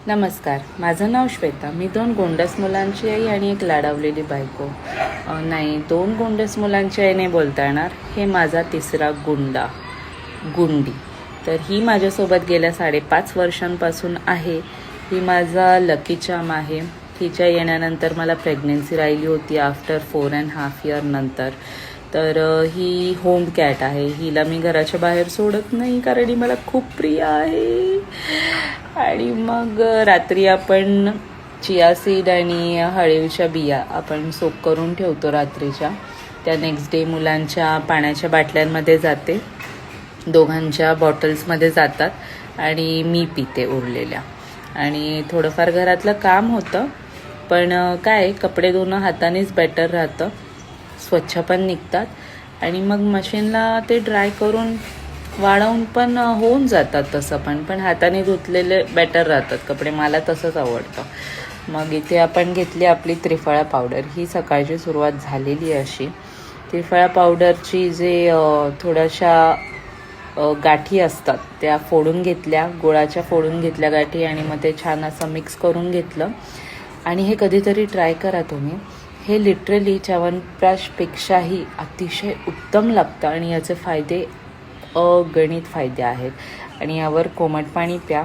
नमस्कार, माझं नाव श्वेता. मी 2 गोंडस मुलांची आई आणि एक लाडावलेली बायको. नाही, 2 गोंडस मुलांची आई नाही बोलता येणार. हे माझा तिसरा गुंडी. तर ही माझ्यासोबत गेल्या 5.5 वर्षांपासून आहे. ही माझा लकी चार्म आहे. हिच्या येण्यानंतर मला प्रेग्नन्सी राहिली होती आफ्टर 4.5 इयर नंतर. तर ही होम कॅट आहे. हिला मी घराच्या बाहेर सोडत नाही कारण ही मला खूप प्रिय आहे. आणि मग रात्री आपण चिया सीड आणि हळीवच्या बिया आपण सोक करून ठेवतो रात्रीच्या. त्या नेक्स्ट डे मुलांच्या पाण्याच्या बाटल्यांमध्ये जाते, दोघांच्या बॉटल्समध्ये जातात आणि मी पिते उरलेल्या. आणि थोडंफार घरातलं काम होतं, पण काय कपडे धुणं हातानेच बेटर राहतं, स्वच्छ पण निघतात आणि मग मशीनला ते ड्राय करून वाळवून पण होऊन जातात. तसं पण हाताने धुतलेले बेटर राहतात कपडे, मला तसंच आवडतं. मग इथे आपण घेतली आपली त्रिफळा पावडर. ही सकाळची सुरुवात झालेली अशी. त्रिफळा पावडरची जे थोड्याशा गाठी असतात त्या फोडून घेतल्या, गुळाच्या फोडून घेतल्या गाठी आणि मग ते छान असं मिक्स करून घेतलं. आणि हे कधीतरी ट्राय करा तुम्ही. हे लिटरली च्यवनप्रकाशपेक्षाही अतिशय उत्तम लागतं आणि याचे फायदे अगणित फायदे आहेत. आणि यावर कोमट पाणी प्या,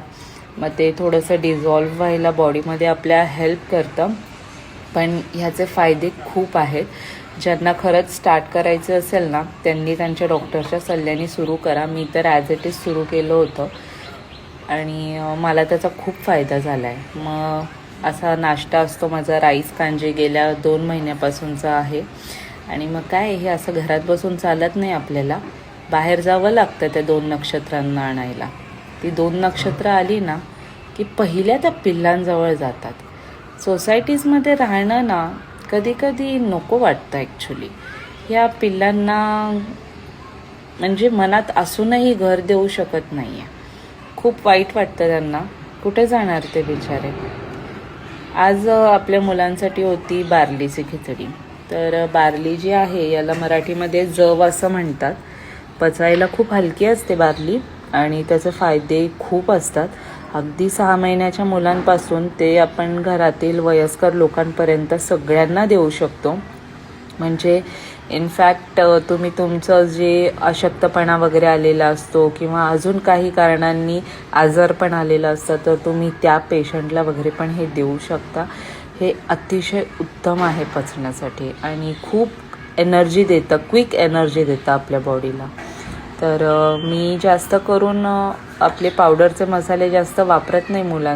मग ते थोडंसं डिझॉल्व्ह व्हायला बॉडीमध्ये आपल्या हेल्प करतं. पण ह्याचे फायदे खूप आहेत. ज्यांना खरंच स्टार्ट करायचं असेल ना, त्यांनी त्यांच्या डॉक्टरच्या सल्ल्याने सुरू करा. मी तर ॲज इट इज सुरू केलं होतं आणि मला त्याचा खूप फायदा झाला आहे. मग असा नाश्ता असतो माझा राईस कांजे, गेल्या 2 महिन्यापासूनचा आहे. आणि मग काय, हे असं घरात बसून चालत नाही, आपल्याला बाहेर जावं लागतं त्या 2 नक्षत्रांना आणायला. ती 2 नक्षत्र आली ना की पहिल्या त्या पिल्लांजवळ जातात. सोसायटीजमध्ये राहणं ना कधी कधी नको वाटतं ॲक्च्युली. ह्या पिल्लांना म्हणजे मनात असूनही घर देऊ शकत नाही आहे. खूप वाईट वाटतं त्यांना. कुठे जाणार ते बिचारे. आज आपल्या मुलांसाठी होती बार्लीची खिचडी. तर बार्ली जी आहे याला मराठीमध्ये जव असं म्हणतात. पचायला खूप हलकी असते बार्ली आणि त्याचे फायदे खूप असतात. अगदी 6 महिन्याच्या मुलांपासून ते आपण घरातील वयस्कर लोकांपर्यंत सगळ्यांना देऊ शकतो. म्हणजे इनफॅक्ट तुम्ही तुमचं जे अशक्तपणा वगैरे आलेला असतो किंवा अजून काही कारणांनी आजारपण आलेलं असतं, तर तुम्ही त्या पेशंटला वगैरे पण हे देऊ शकता. हे अतिशय उत्तम आहे पचण्यासाठी आणि खूप एनर्जी देतं, क्विक एनर्जी देतं आपल्या बॉडीला. तर मी जास्त करून आपले पावडरचे मसाले जास्त वापरत नाही मुलांना.